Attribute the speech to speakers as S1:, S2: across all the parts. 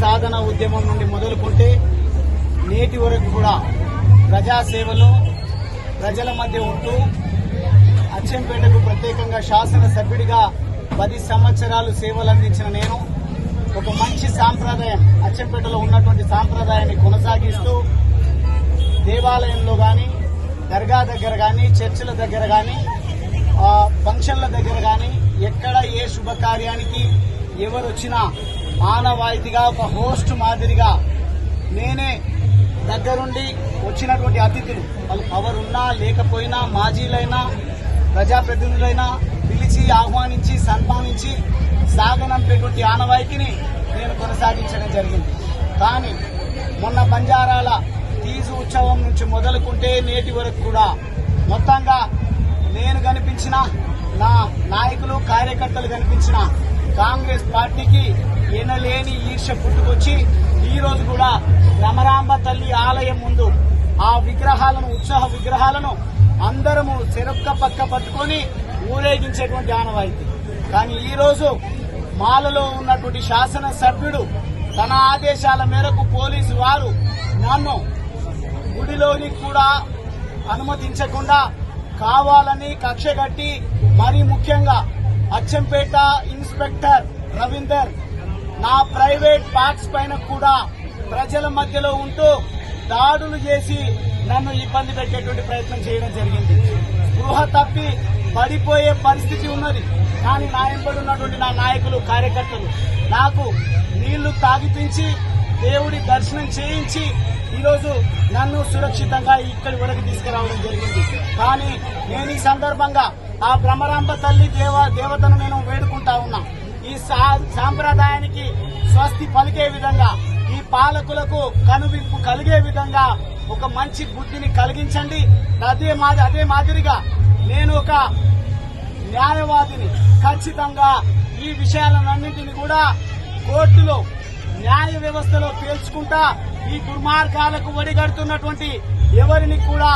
S1: సాధన ఉద్యమం నుండి మొదలుకుంటే నేటి వరకు కూడా ప్రజాసేవలో ప్రజల మధ్య ఉంటూ అచ్చంపేటకు ప్రత్యేకంగా శాసనసభ్యుడిగా 10 సంవత్సరాలు సేవలు అందించిన నేను ఒక మంచి సాంప్రదాయం అచ్చంపేటలో ఉన్నటువంటి సాంప్రదాయాన్ని కొనసాగిస్తూ దేవాలయంలో గాని దర్గా దగ్గర గాని చర్చిల దగ్గర గాని ఫంక్షన్ల దగ్గర గాని ఎక్కడ ఏ శుభకార్యానికి ఎవరు వచ్చినా ఆనవాయితీగా ఒక హోస్ట్ మాదిరిగా నేనే దగ్గరుండి వచ్చినటువంటి అతిథులు వాళ్ళు పవర్ ఉన్నా లేకపోయినా మాజీలైనా ప్రజాప్రతినిధులైనా పిలిచి ఆహ్వానించి సన్మానించి సాగనంపేటువంటి ఆనవాయితీని నేను కొనసాగించడం జరిగింది. కానీ మొన్న బంజారాల తీజు ఉత్సవం నుంచి మొదలుకుంటే నేటి వరకు కూడా మొత్తంగా నేను కనిపించిన నా నాయకులు కార్యకర్తలు కనిపించిన కాంగ్రెస్ పార్టీకి ఎనలేని ఈర్ష్య పుట్టుకొచ్చి ఈ రోజు కూడా భ్రమరాంబ తల్లి ఆలయం ముందు ఆ విగ్రహాలను ఉత్సవ విగ్రహాలను అందరము చెరొక్క పక్క పట్టుకొని ఊరేగించేటువంటి ఆనవాయితీ. కానీ ఈ రోజు మాలలో ఉన్నటువంటి శాసనసభ్యుడు తన ఆదేశాల మేరకు పోలీసు వారు నన్ను గుడిలోని కూడా అనుమతించకుండా కావాలని కక్షగట్టి మరీ ముఖ్యంగా అచ్చంపేట ఇన్స్పెక్టర్ రవీందర్ నా ప్రైవేట్ పార్ట్స్ పైన కూడా ప్రజల మధ్యలో ఉంటూ దాడులు చేసి నన్ను ఇబ్బంది పెట్టేటువంటి ప్రయత్నం చేయడం జరిగింది. స్పృహ తప్పి పడిపోయే పరిస్థితి ఉన్నది. కానీ నా వెంబడి ఉన్నటువంటి నా నాయకులు కార్యకర్తలు నాకు నీళ్లు తాగిపించి దేవుడి దర్శనం చేయించి ఈరోజు నన్ను సురక్షితంగా ఇక్కడి వరకు తీసుకురావడం జరిగింది. కానీ నేను ఈ సందర్భంగా ఆ భ్రమరాంబ తల్లి దేవతను నేను వేడుకుంటా ఉన్నా. ఈ సాంప్రదాయానికి స్వస్తి పలికే విధంగా ఈ పాలకులకు కనువిప్పు కలిగే విధంగా ఒక మంచి బుద్ధిని కలిగించండి. అదే మాదిరిగా నేను ఒక న్యాయవాదిని. ఖచ్చితంగా ఈ విషయాలన్నింటినీ కూడా కోర్టులో న్యాయ వ్యవస్థలో తేల్చుకుంటా ఈ దుర్మార్గాలకు ఒడిగడుతున్నటువంటి ఎవరిని కూడా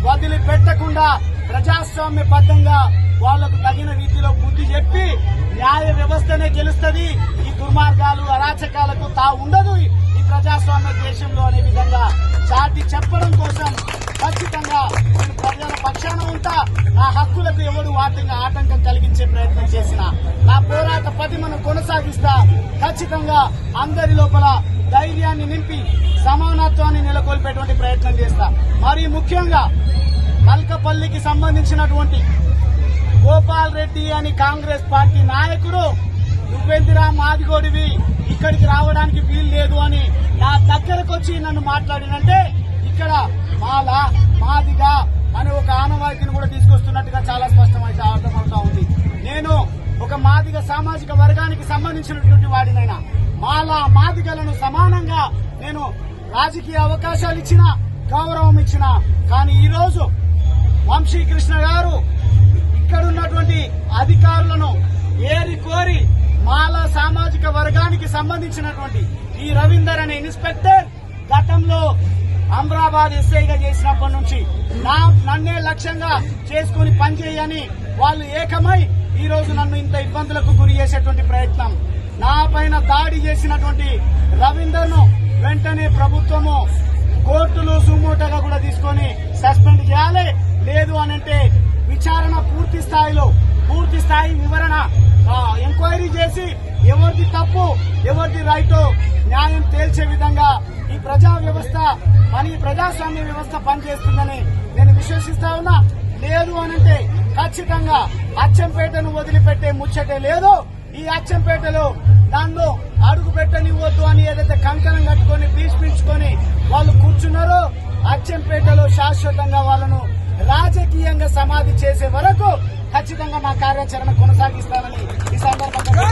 S1: వదిలిపెట్టకుండా ప్రజాస్వామ్యబద్ధంగా వాళ్లకు తగిన రీతిలో బుద్ధి చెప్పి న్యాయ వ్యవస్థనే గెలుస్తుంది. ఈ దుర్మార్గాలు అరాచకాలకు ఉండదు ఈ ప్రజాస్వామ్య దేశంలో అనే విధంగా చాటి చెప్పడం కోసం ఖచ్చితంగా నేను ప్రజల పక్షాన ఉంటా. నా హక్కులకు ఎవరు ఆటంకం కలిగించే ప్రయత్నం చేసిన నా పోరాట పటిమను కొనసాగిస్తా. ఖచ్చితంగా అందరి లోపల ధైర్యాన్ని నింపి సమానత్వాన్ని నెలకొల్పేటువంటి ప్రయత్నం చేస్తా. మరి ముఖ్యంగా మల్కపల్లికి సంబంధించినటువంటి గోపాల్ రెడ్డి అని కాంగ్రెస్ పార్టీ నాయకుడు నువ్వెందిరా మాదిగోడివి ఇక్కడికి రావడానికి వీలు లేదు అని నా దగ్గరకు వచ్చి నన్ను మాట్లాడినంటే ఇక్కడ మాదిగా అనే ఒక ఆనవాయితీని కూడా తీసుకొస్తున్నట్టుగా చాలా స్పష్టమైతే అర్థమవుతా ఉంది. నేను ఒక మాదిగ సామాజిక వర్గానికి సంబంధించినటువంటి వాడినైనా మాదిగలను సమానంగా నేను రాజకీయ అవకాశాలు ఇచ్చిన గౌరవం ఇచ్చిన. కానీ ఈ రోజు వంశీకృష్ణ గారు ఇక్కడున్నటువంటి అధికారులను ఏరి కోరి మాలా సామాజిక వర్గానికి సంబంధించినటువంటి ఈ రవీందర్ అనే ఇన్స్పెక్టర్ గతంలో అమ్రాబాద్ ఎస్ఐగా చేసినప్పటి నుంచి నన్నే లక్ష్యంగా చేసుకుని పనిచేయని వాళ్ళు ఏకమై ఈ రోజు నన్ను ఇంత ఇబ్బందులకు గురి చేసేటువంటి ప్రయత్నం. నా పైన దాడి చేసినటువంటి రవీందర్ ను వెంటనే ప్రభుత్వము కోర్టులు సుమోటోగా కూడా తీసుకొని సస్పెండ్ చేయాలి. లేదు అనంటే విచారణ పూర్తి స్థాయి వివరణ ఎంక్వైరీ చేసి ఎవరిది తప్పు ఎవరిది రైటో న్యాయం తేల్చే విధంగా ఈ ప్రజాస్వామ్య వ్యవస్థ పనిచేస్తుందని నేను విశ్వసిస్తా ఉన్నా. లేదు అనంటే ఖచ్చితంగా అచ్చంపేటను వదిలిపెట్టే ముచ్చటే లేదు. ఈ అచ్చంపేటలో నన్ను అడుగు పెట్టనివ్వద్దు అని ఏదైతే కంకణం కట్టుకుని భీష్మించుకొని వాళ్ళు కూర్చున్నారో అచ్చంపేటలో శాశ్వతంగా వాళ్ళను రాజకీయంగా సమాధి చేసే వరకు ఖచ్చితంగా నా కార్యాచరణ కొనసాగిస్తానని ఈ సందర్భంగా